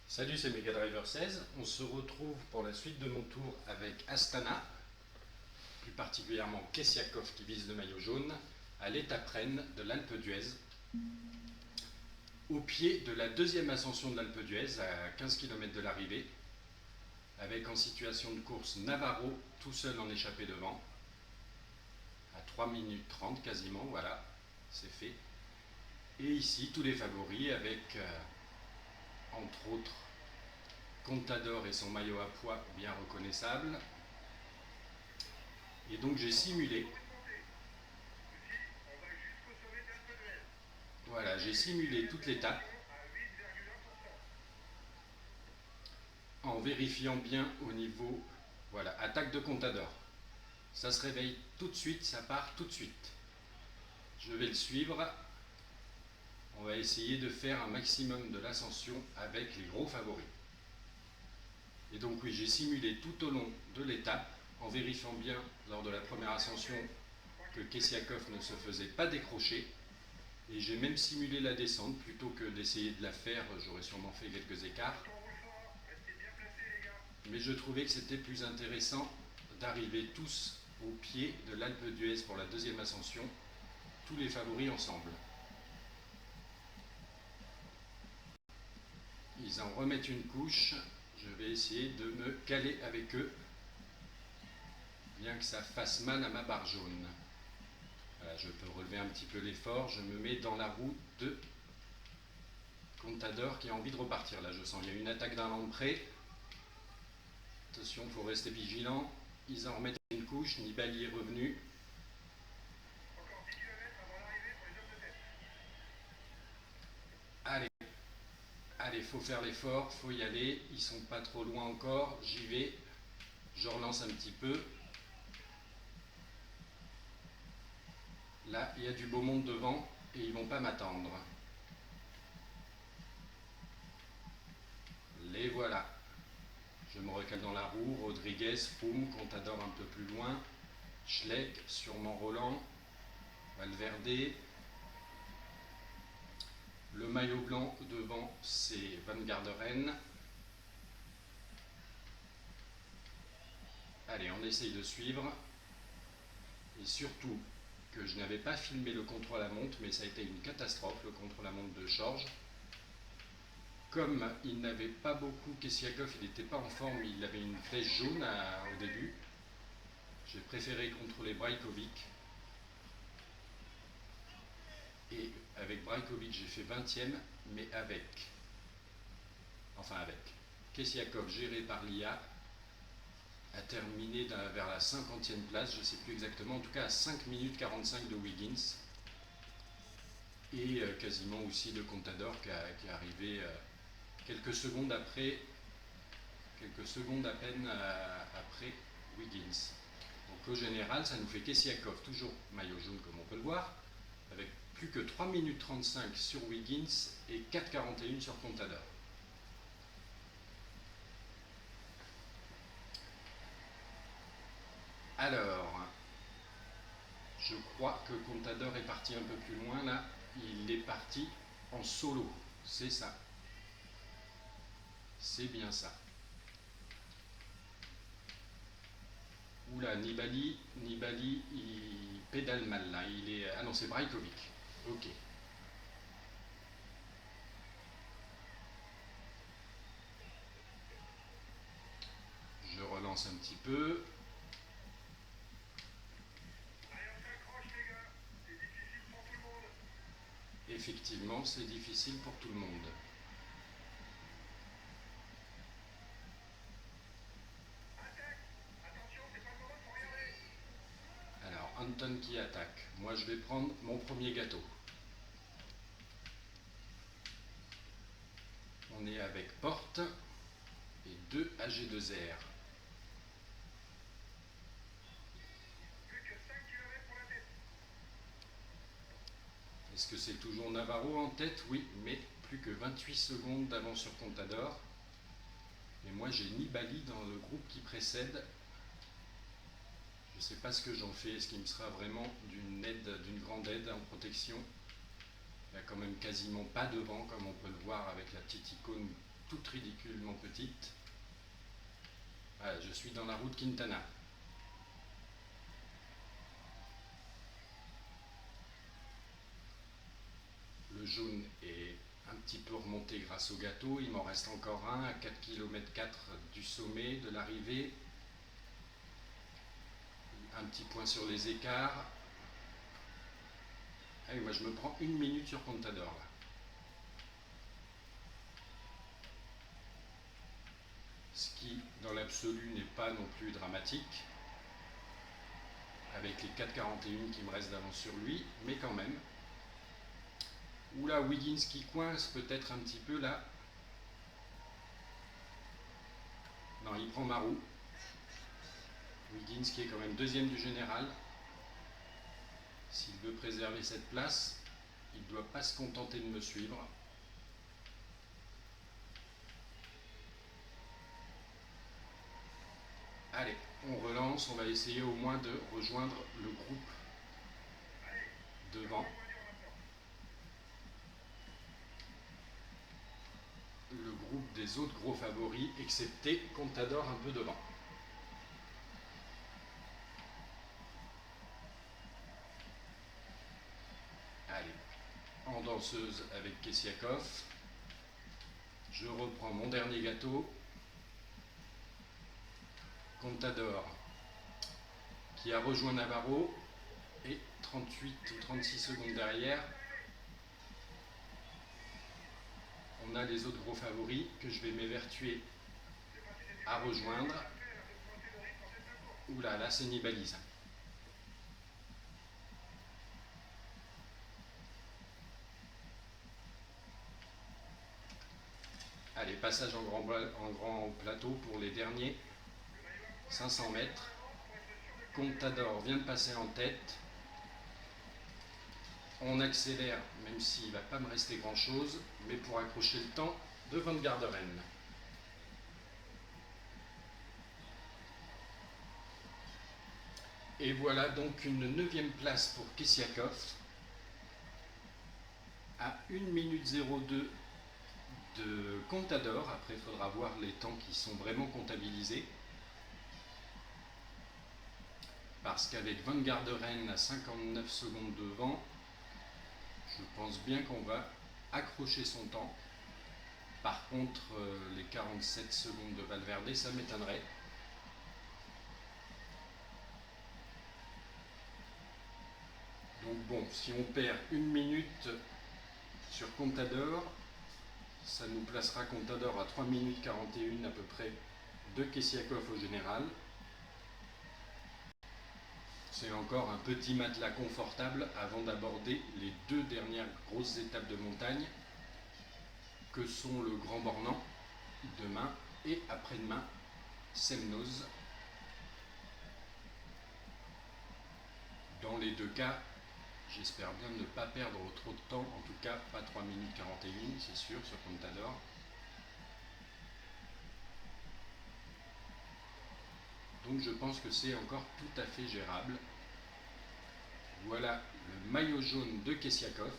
Salut, c'est Megadriver 16. On se retrouve pour la suite de mon tour avec Astana, plus particulièrement Kessiakov qui vise le maillot jaune, à l'étape reine de l'Alpe d'Huez, au pied de la deuxième ascension de l'Alpe d'Huez, à 15 km de l'arrivée, avec en situation de course Navarro tout seul en échappée devant, à 3 minutes 30 quasiment, voilà, c'est fait. Et ici, tous les favoris avec, entre autres, Contador et son maillot à pois bien reconnaissable. Et donc j'ai simulé. Voilà, j'ai simulé toute l'étape en vérifiant bien au niveau, voilà, attaque de Contador. Ça se réveille tout de suite, ça part tout de suite. Je vais le suivre. On va essayer de faire un maximum de l'ascension avec les gros favoris. Et donc oui, j'ai simulé tout au long de l'étape en vérifiant bien lors de la première ascension que Kessiakov ne se faisait pas décrocher. Et j'ai même simulé la descente plutôt que d'essayer de la faire, j'aurais sûrement fait quelques écarts. Mais je trouvais que c'était plus intéressant d'arriver tous au pied de l'Alpe d'Huez pour la deuxième ascension, tous les favoris ensemble. Ils en remettent une couche, je vais essayer de me caler avec eux, bien que ça fasse mal à ma barre jaune. Voilà, je peux relever un petit peu l'effort, je me mets dans la roue de Contador qui a envie de repartir. Là je sens qu'il y a une attaque d'un an de près. Attention, il faut rester vigilant. Ils en remettent une couche, Nibali est revenu. Allez, allez, faut faire l'effort, faut y aller. Ils sont pas trop loin encore, j'y vais. Je relance un petit peu. Là, il y a du beau monde devant et ils vont pas m'attendre. Les voilà. Je me recale dans la roue. Rodriguez, Froome, Contador un peu plus loin. Schleck, sûrement Roland. Valverde. Le maillot blanc devant, c'est Van Garderen. Allez, on essaye de suivre. Et surtout que je n'avais pas filmé le contre-la-montre, mais ça a été une catastrophe, le contre-la-montre de Georges. Comme il n'avait pas beaucoup, Kessiakov, il n'était pas en forme, il avait une flèche jaune au début. J'ai préféré contrôler Brajkovic. Et avec Brajkovic, j'ai fait 20e, mais avec Kessiakov géré par l'IA, a terminé vers la 50e place, je ne sais plus exactement, en tout cas à 5 minutes 45 de Wiggins. Et quasiment aussi de Contador qui est arrivé quelques secondes à peine après Wiggins. Donc au général, ça nous fait Kessiakov, toujours maillot jaune comme on peut le voir, avec plus que 3 minutes 35 sur Wiggins et 4,41 sur Contador. Alors, je crois que Contador est parti un peu plus loin là, il est parti en solo, c'est ça. C'est bien ça. Oula, Nibali, il pédale mal là. Ah non, c'est Brajkovic. Ok. Je relance un petit peu. Effectivement, c'est difficile pour tout le monde. Alors, Anton qui attaque. Moi, je vais prendre mon premier gâteau. On est avec Porte et 2 AG2R. Est-ce que c'est toujours Navarro en tête? Oui, mais plus que 28 secondes d'avance sur Contador. Et moi, j'ai Nibali dans le groupe qui précède. Je ne sais pas ce que j'en fais. Est-ce qu'il me sera vraiment d'une grande aide en protection? Il n'y a quand même quasiment pas de vent, comme on peut le voir avec la petite icône toute ridiculement petite. Voilà, je suis dans la route Quintana. Le jaune est un petit peu remonté grâce au gâteau. Il m'en reste encore un à 4 km 4 du sommet de l'arrivée. Un petit point sur les écarts. Ah oui, moi je me prends 1 minute sur Contador là. Ce qui dans l'absolu n'est pas non plus dramatique, avec les 4,41 qui me restent d'avance sur lui, mais quand même. Oula, Wiggins qui coince peut-être un petit peu là. Non, il prend ma roue. Wiggins qui est quand même deuxième du général. S'il veut préserver cette place, il ne doit pas se contenter de me suivre. Allez, on relance, on va essayer au moins de rejoindre le groupe devant. Le groupe des autres gros favoris, excepté Contador un peu devant. Allez, en danseuse avec Kessiakov. Je reprends mon dernier gâteau. Contador qui a rejoint Navarro et 38 ou 36 secondes derrière, on a les autres gros favoris que je vais m'évertuer à rejoindre. Oula, là c'est Nibali ça. Allez, passage en grand plateau pour les derniers 500 mètres. Contador vient de passer en tête. On accélère, même s'il ne va pas me rester grand chose, mais pour accrocher le temps de Van Garderen. Et voilà donc une 9e place pour Kessiakov à 1 minute 02 de Contador. Après il faudra voir les temps qui sont vraiment comptabilisés, parce qu'avec Van Garderen à 59 secondes devant, je pense bien qu'on va accrocher son temps. Par contre les 47 secondes de Valverde, ça m'étonnerait. Donc bon, si on perd 1 minute sur Contador, ça nous placera Contador à 3 minutes 41 à peu près de Kessiakov au général. C'est encore un petit matelas confortable avant d'aborder les 2 dernières grosses étapes de montagne que sont le Grand Bornand demain et après-demain Semnoz. Dans les 2 cas, j'espère bien ne pas perdre trop de temps, en tout cas pas 3 minutes 41, c'est sûr, sur Contador. Donc je pense que c'est encore tout à fait gérable. Voilà le maillot jaune de Kessiakov.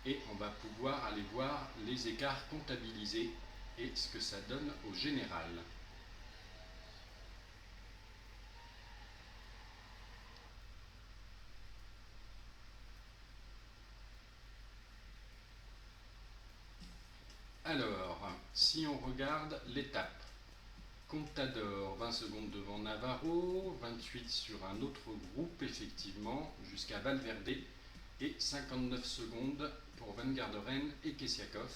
Et on va pouvoir aller voir les écarts comptabilisés et ce que ça donne au général. Alors, si on regarde l'étape, Contador 20 secondes devant Navarro, 28 sur un autre groupe effectivement, jusqu'à Valverde, et 59 secondes pour Van Garderen et Kessiakov.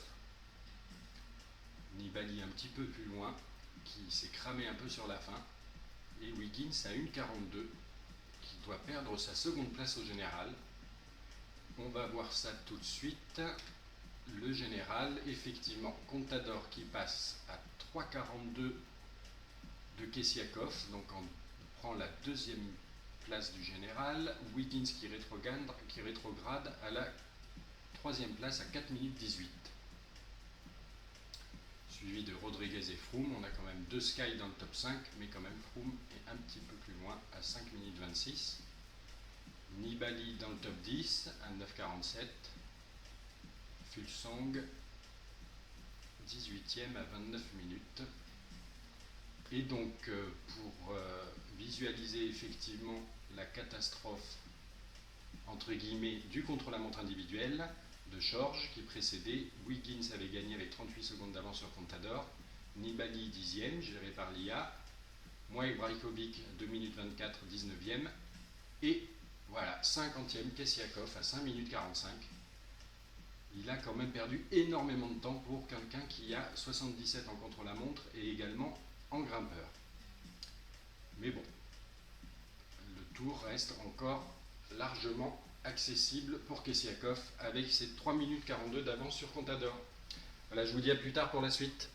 Nibali un petit peu plus loin, qui s'est cramé un peu sur la fin, et Wiggins à 1,42, qui doit perdre sa seconde place au général. On va voir ça tout de suite. Le général, effectivement, Contador qui passe à 3,42 de Kessiakov, donc on prend la 2e place du général. Wiggins qui rétrograde à la 3e place à 4 minutes 18. Suivi de Rodriguez et Froome. On a quand même 2 Sky dans le top 5, mais quand même Froome est un petit peu plus loin à 5 minutes 26. Nibali dans le top 10 à 9,47. Fulsang 18e à 29 minutes. Et donc, pour visualiser effectivement la catastrophe, entre guillemets, du contre-la-montre individuel de George, qui précédait, Wiggins avait gagné avec 38 secondes d'avance sur Contador, Nibali 10e, géré par l'IA, moi et Brajkovic 2 minutes 24, 19e, et voilà, 50e, Kessiakov à 5 minutes 45. Il a quand même perdu énormément de temps pour quelqu'un qui a 77 en contre-la-montre et également en grimpeur. Mais bon, le tour reste encore largement accessible pour Kessiakov avec ses 3 minutes 42 d'avance sur Contador. Voilà, je vous dis à plus tard pour la suite.